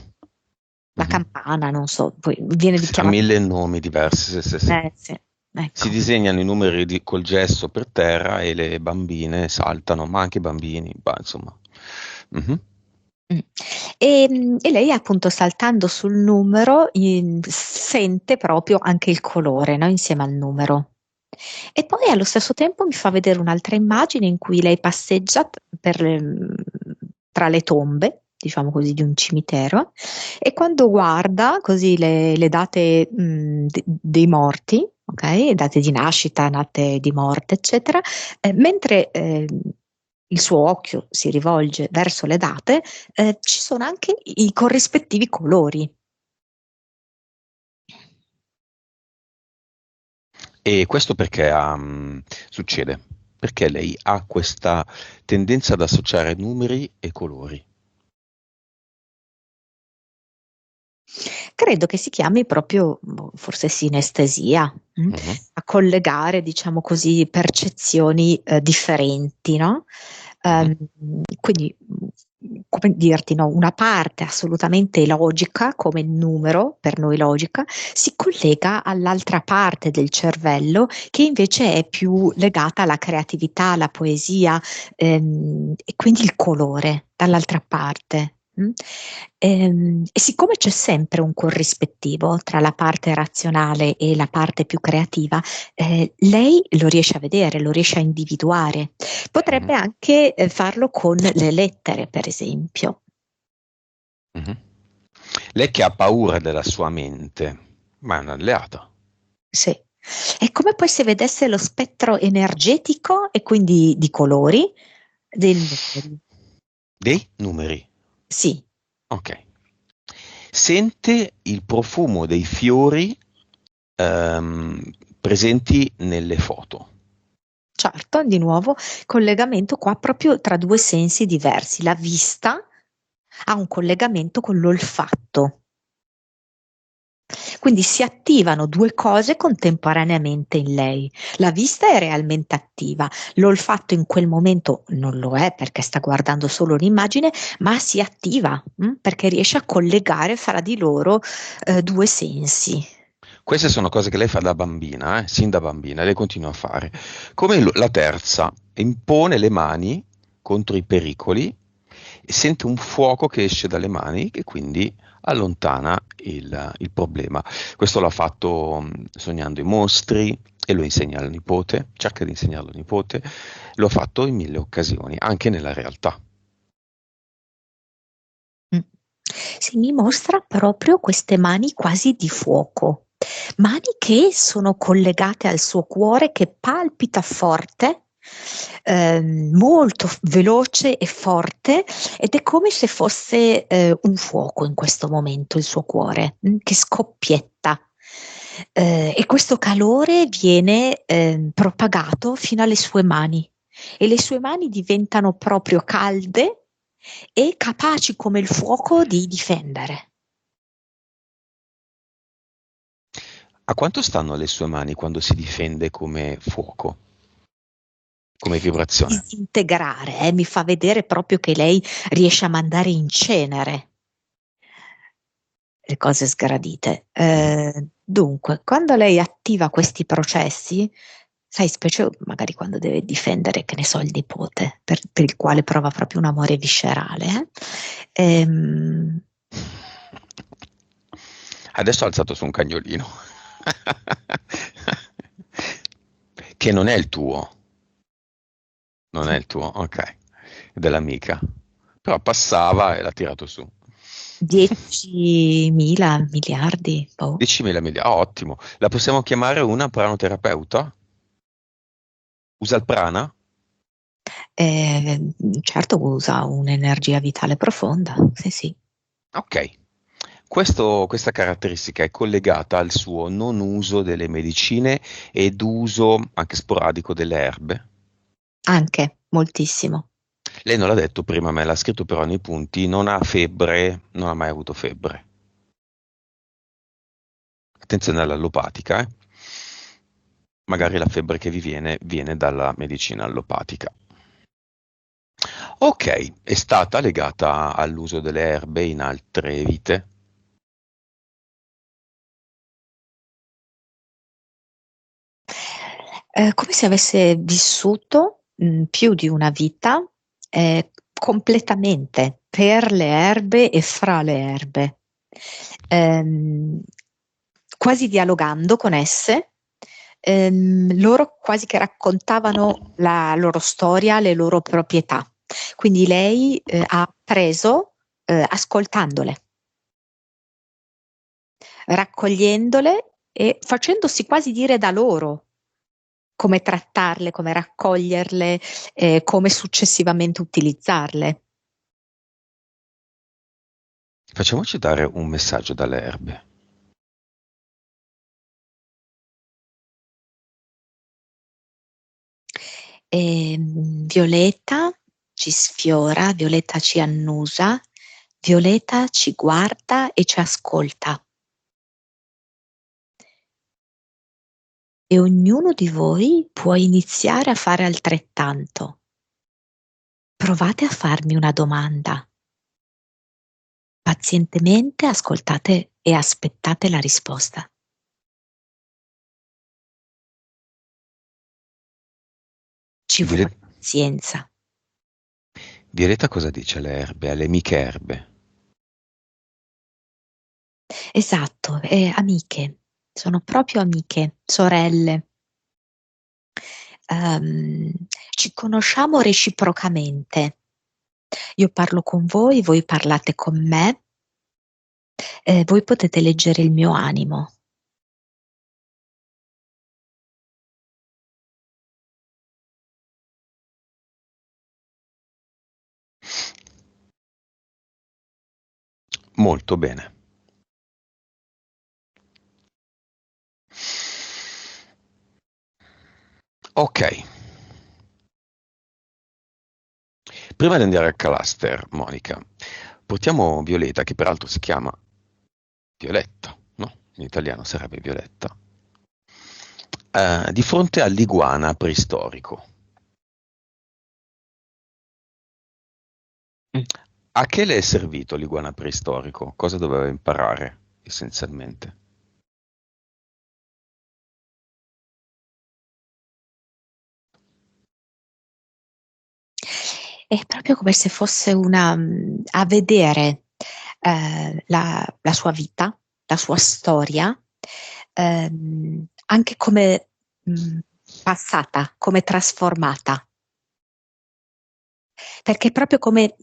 la mhm. campana, non so, poi viene Ha chiamata. mille nomi diversi, sì. Sì, Si ecco. disegnano i numeri col gesso per terra e le bambine saltano, ma anche i bambini, insomma. Mhm. Mm. E lei appunto saltando sul numero sente proprio anche il colore, no? Insieme al numero. E poi allo stesso tempo mi fa vedere un'altra immagine in cui lei passeggia tra le tombe, diciamo così, di un cimitero, e quando guarda così le date dei morti, ok? Date di nascita, date di morte, eccetera, mentre il suo occhio si rivolge verso le date, ci sono anche i corrispettivi colori. E questo perché succede? Perché lei ha questa tendenza ad associare numeri e colori. Credo che si chiami proprio, forse sinestesia, Mhm. a collegare, diciamo così, percezioni differenti, no? Mhm. Ehm, quindi, come dirti, no? Una parte assolutamente logica, come il numero, per noi logica, si collega all'altra parte del cervello che invece è più legata alla creatività, alla poesia, e quindi il colore dall'altra parte. E siccome c'è sempre un corrispettivo tra la parte razionale e la parte più creativa, lei lo riesce a vedere, lo riesce a individuare. Mhm. Potrebbe anche farlo con le lettere, per esempio. Mhm. Lei che ha paura della sua mente, ma è un'alleata. Sì. È come poi se vedesse lo spettro energetico e quindi di colori del numeri. Dei numeri. Sì, Ok. Sente il profumo dei fiori ehm, presenti nelle foto. certo, di nuovo collegamento qua proprio tra due sensi diversi. La vista ha un collegamento con l'olfatto. Quindi si attivano due cose contemporaneamente in lei. La vista è realmente attiva, l'olfatto in quel momento non lo è perché sta guardando solo un'immagine, ma si attiva perché riesce a collegare fra di loro due sensi. Queste sono cose che lei fa da bambina, sin da bambina, e lei continua a fare. Come la terza, impone le mani contro i pericoli e sente un fuoco che esce dalle mani che quindi allontana il problema. Questo l'ha fatto sognando i mostri e lo insegna al nipote, cerca di insegnarlo al nipote, lo ha fatto in mille occasioni, anche nella realtà. Mm. Si mi mostra proprio queste mani quasi di fuoco, mani che sono collegate al suo cuore che palpita forte, molto veloce e forte, ed è come se fosse un fuoco in questo momento il suo cuore, che scoppietta. E questo calore viene propagato fino alle sue mani e le sue mani diventano proprio calde e capaci come il fuoco di difendere. A quanto stanno le sue mani quando si difende come fuoco, come vibrazione? Disintegrare, mi fa vedere proprio che lei riesce a mandare in cenere le cose sgradite. Dunque, quando lei attiva questi processi, sai, specie magari quando deve difendere, che ne so, il nipote, per il quale prova proprio un amore viscerale, ehm, Adesso ha alzato su un cagnolino. Che non è il tuo. Non è il tuo, ok. È dell'amica. Però passava e l'ha tirato su. 10.000 miliardi, boh. 10.000 miliardi, ottimo. La possiamo chiamare una pranoterapeuta? Usa il prana? Certo usa un'energia vitale profonda, sì, sì. Ok. Questa caratteristica è collegata al suo non uso delle medicine ed uso anche sporadico delle erbe. Anche, moltissimo. Lei non l'ha detto prima, me l'ha scritto però nei punti, non ha febbre, non ha mai avuto febbre. Attenzione all'allopatica, eh. Magari la febbre che vi viene dalla medicina allopatica. Ok, è stata legata all'uso delle erbe in altre vite? Come se avesse vissuto, più di una vita, completamente per le erbe e fra le erbe, ehm, quasi dialogando con esse, loro quasi che raccontavano la loro storia, le loro proprietà. Quindi lei, ha appreso, ascoltandole, raccogliendole e facendosi quasi dire da loro come trattarle, come raccoglierle, come successivamente utilizzarle. Facciamoci dare un messaggio dalle erbe. Violeta ci sfiora, Violeta ci annusa, Violeta ci guarda e ci ascolta. E ognuno di voi può iniziare a fare altrettanto. Provate a farmi una domanda. Pazientemente ascoltate e aspettate la risposta. Ci Violet- vuole pazienza. Violetta cosa dice alle erbe, alle amiche erbe? Esatto, amiche, sono proprio amiche, sorelle. Ehm, Ci conosciamo reciprocamente. Io parlo con voi parlate con me, voi potete leggere il mio animo. Molto bene. Ok. Prima di andare al cluster, Monica, portiamo Violetta, che peraltro si chiama Violetta, no? In italiano sarebbe Violetta, di fronte all'iguana preistorico. A che le è servito l'iguana preistorico? Cosa doveva imparare, essenzialmente? È proprio come se fosse a vedere la sua vita, la sua storia, anche come passata, come trasformata. Perché proprio come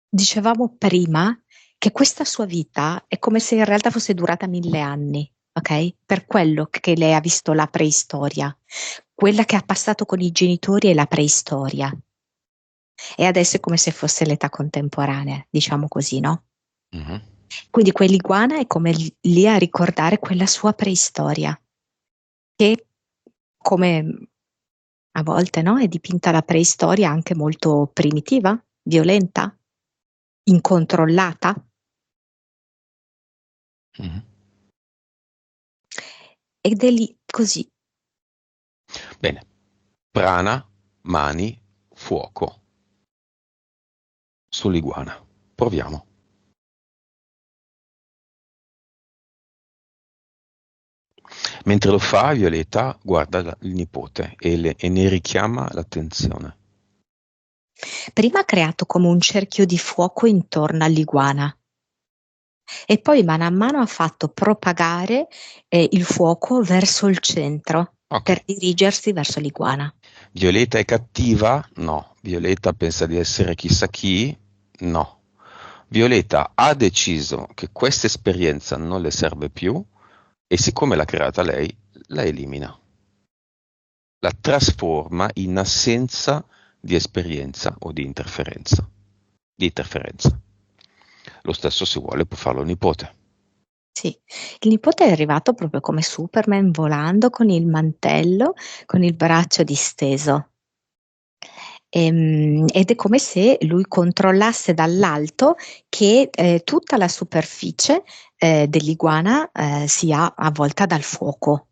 dicevamo prima, che questa sua vita è come se in realtà fosse durata 1000 anni, ok? Per quello che lei ha visto la preistoria, quella che ha passato con i genitori è la preistoria. E adesso è come se fosse l'età contemporanea, diciamo così, no? Mhm. Quindi quell'iguana è come lì a ricordare quella sua preistoria, che come a volte, no? È dipinta la preistoria anche molto primitiva, violenta, incontrollata. Mhm. Ed è lì così. Bene. Prana, mani, fuoco. Sull'iguana. Proviamo. Mentre lo fa, Violetta guarda il nipote e ne richiama l'attenzione. Prima ha creato come un cerchio di fuoco intorno all'iguana e poi mano a mano ha fatto propagare il fuoco verso il centro Ok. per dirigersi verso l'iguana. Violetta è cattiva? No. Violetta pensa di essere chissà chi? No. Violetta ha deciso che questa esperienza non le serve più e siccome l'ha creata lei, la elimina. La trasforma in assenza di esperienza o di interferenza. Di interferenza. Lo stesso, se vuole, può farlo il nipote. Sì, il nipote è arrivato proprio come Superman volando con il mantello, con il braccio disteso. Ed è come se lui controllasse dall'alto che tutta la superficie dell'iguana sia avvolta dal fuoco.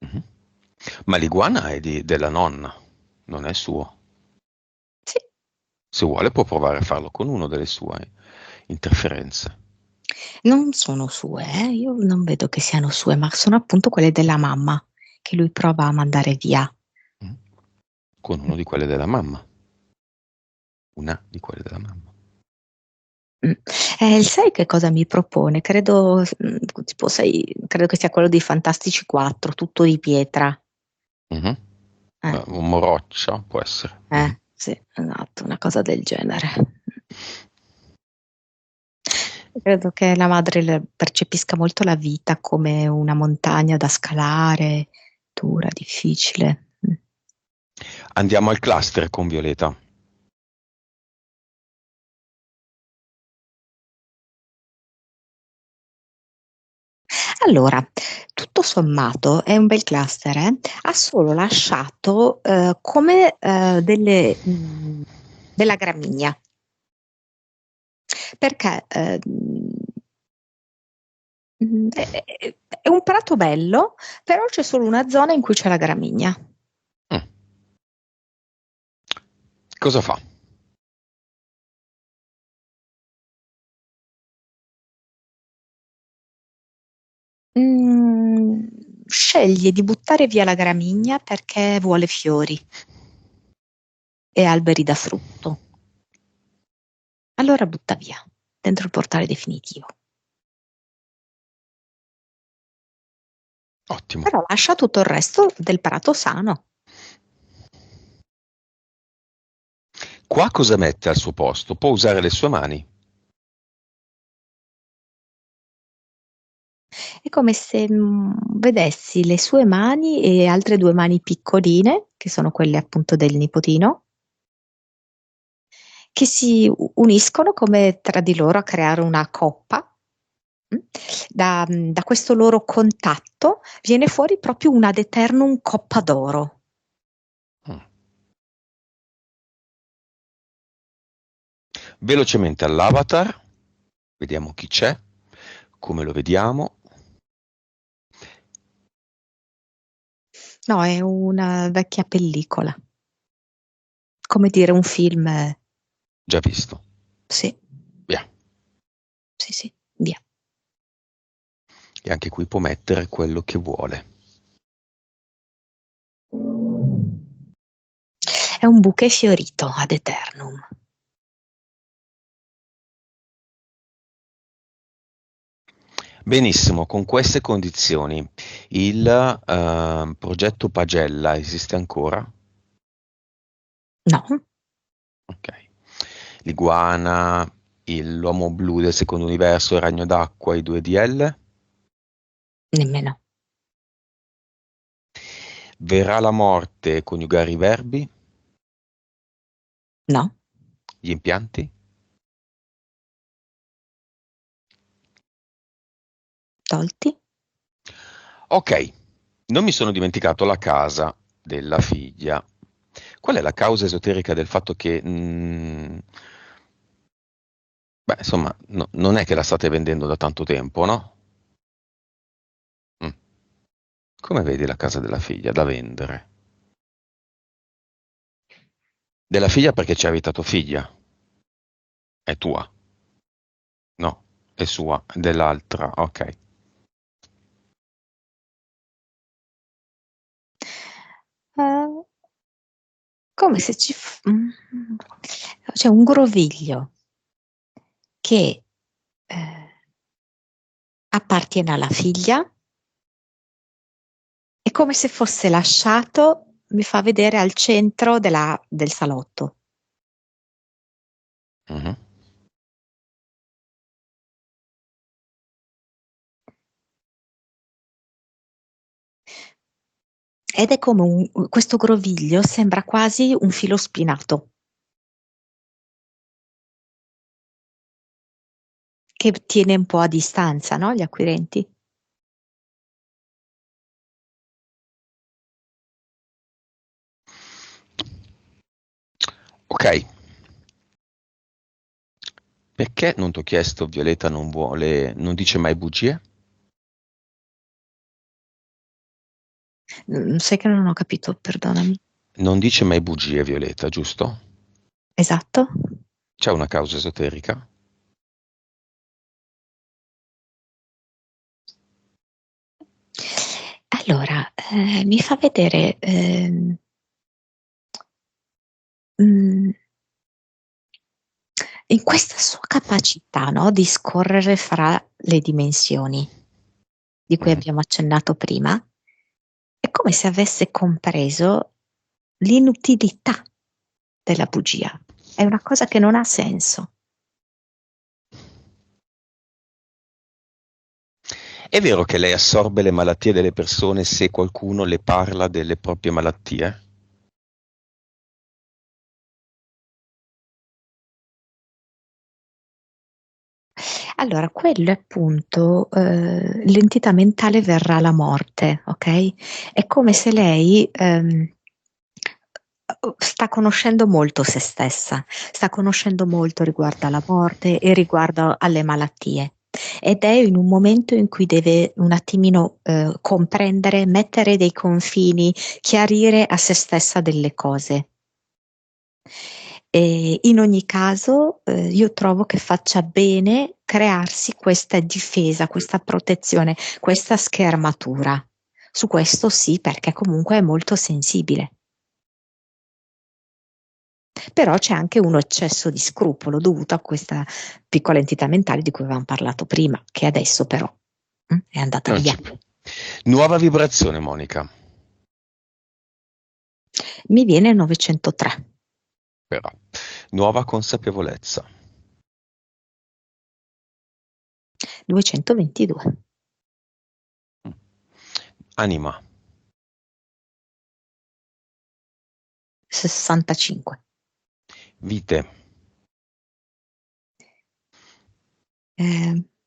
Mhm. Ma l'iguana è della nonna, non è suo. Sì, Se vuole può provare a farlo con una delle sue interferenze. non sono sue, io non vedo che siano sue, ma sono appunto quelle della mamma che lui prova a mandare via. Mm. Con uno di quelle della mamma. Una di quelle della mamma. Mm. Sai che cosa mi propone? Credo, tipo, credo che sia quello dei Fantastici 4, tutto di pietra. Mhm. Eh, Un moroccia può essere. Mhm. sì, esatto, una cosa del genere. Credo che la madre percepisca molto la vita come una montagna da scalare, dura, difficile. Andiamo al cluster con Violeta. Allora, tutto sommato è un bel cluster, eh? Ha solo lasciato come della gramigna, perché è un prato bello, però c'è solo una zona in cui c'è la gramigna. Mm. Cosa fa? Mm, Sceglie di buttare via la gramigna perché vuole fiori e alberi da frutto. Allora butta via, dentro il portale definitivo. Ottimo. Però lascia tutto il resto del prato sano. Qua cosa mette al suo posto? Può usare le sue mani. È come se vedessi le sue mani e altre due mani piccoline, che sono quelle appunto del nipotino, che si uniscono come tra di loro a creare una coppa. Da questo loro contatto viene fuori proprio un ad eternum coppa d'oro. Mm. Velocemente all'avatar, vediamo chi c'è, come lo vediamo. No, è una vecchia pellicola. Come dire, un film. Già visto. Sì, Via. sì, via. E anche qui può mettere quello che vuole. È un bouquet fiorito ad eternum. Benissimo, con queste condizioni il progetto Pagella esiste ancora? No, Ok. L'iguana, l'uomo blu del secondo universo, il ragno d'acqua, i 2DL? nemmeno. Verrà la morte coniugare i verbi? No, Gli impianti? tolti. Ok, non mi sono dimenticato la casa della figlia. Qual è la causa esoterica del fatto che, beh, insomma, non è che la state vendendo da tanto tempo, no? Mm. Come vedi la casa della figlia da vendere? Della figlia perché ci ha evitato figlia. È tua? No, è sua, è dell'altra, ok. Eh, come se c'è un groviglio che appartiene alla figlia. È come se fosse lasciato, mi fa vedere al centro del salotto. Mhm. Ed è come questo groviglio sembra quasi un filo spinato che tiene un po' a distanza, no? Gli acquirenti. Ok, perché non ti ho chiesto, Violetta non vuole, non dice mai bugie? Sai che non ho capito, perdonami. Non dice mai bugie, Violetta, giusto? Esatto? C'è una causa esoterica? Allora, mi fa vedere mm, in questa sua capacità, no, di scorrere fra le dimensioni di cui Mhm. abbiamo accennato prima, è come se avesse compreso l'inutilità della bugia. È una cosa che non ha senso. È vero che lei assorbe le malattie delle persone se qualcuno le parla delle proprie malattie? Allora, quello è appunto l'entità mentale verrà la morte, ok? È come se lei sta conoscendo molto se stessa, sta conoscendo molto riguardo alla morte e riguardo alle malattie. Ed è in un momento in cui deve un attimino comprendere, mettere dei confini, chiarire a se stessa delle cose. E in ogni caso, io trovo che faccia bene crearsi questa difesa, questa protezione, questa schermatura. Su questo sì, perché comunque è molto sensibile. Però c'è anche un eccesso di scrupolo dovuto a questa piccola entità mentale di cui avevamo parlato prima, che adesso però è andata Non via. c'è più. Nuova vibrazione, Monica, Mi viene 903, però. Nuova consapevolezza. 222, Mm. Anima, 65, vite,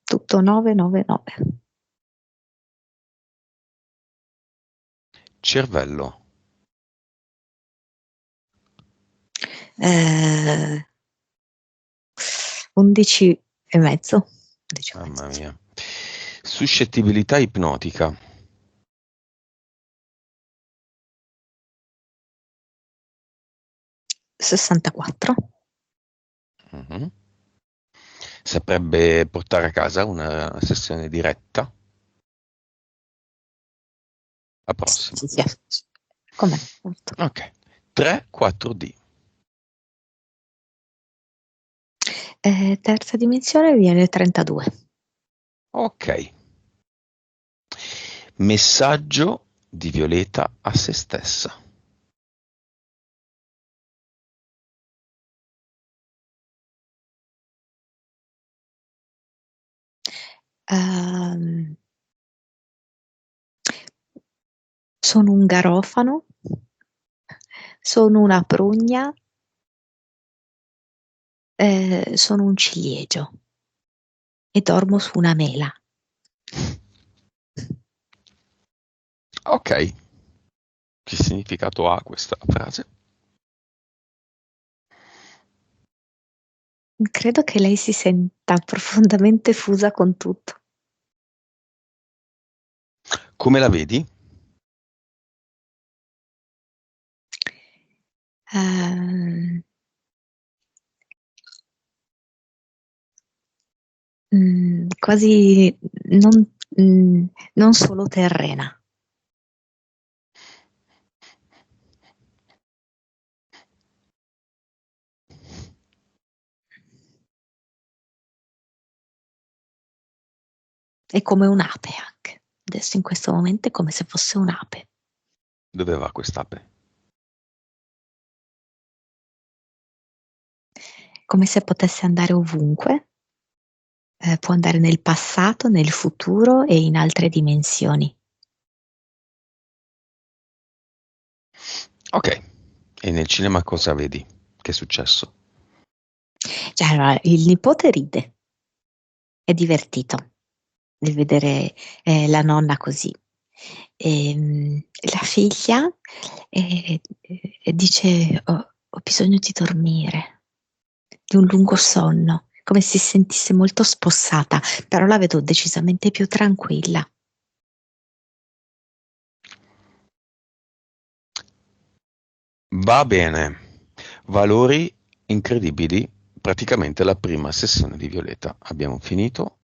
Tutto 999. Cervello. 11 e mezzo. 11 e Mamma mezzo. mia. Suscettibilità ipnotica. 64. Mhm. Saprebbe portare a casa una sessione diretta? Sì, Approssima. sì, sì. Com'è? Certo. Ok. 3-4D. Terza dimensione viene 32. Ok. Messaggio di Violeta a se stessa. Ehm, Sono un garofano, sono una prugna, sono un ciliegio e dormo su una mela. Ok. Che significato ha questa frase? Credo che lei si senta profondamente fusa con tutto. Come la vedi? Ehm, Quasi non, non solo terrena. È come un'ape anche. Adesso in questo momento è come se fosse un'ape. Dove va quest'ape? Come se potesse andare ovunque. Può andare nel passato, nel futuro e in altre dimensioni. Ok. E nel cinema cosa vedi? Che è successo? Cioè, allora, il nipote ride, è divertito di vedere la nonna così. La figlia dice: ho bisogno di dormire, di un lungo sonno, come se si sentisse molto spossata, però la vedo decisamente più tranquilla. Va bene. Valori incredibili. Praticamente la prima sessione di Violeta. Abbiamo finito.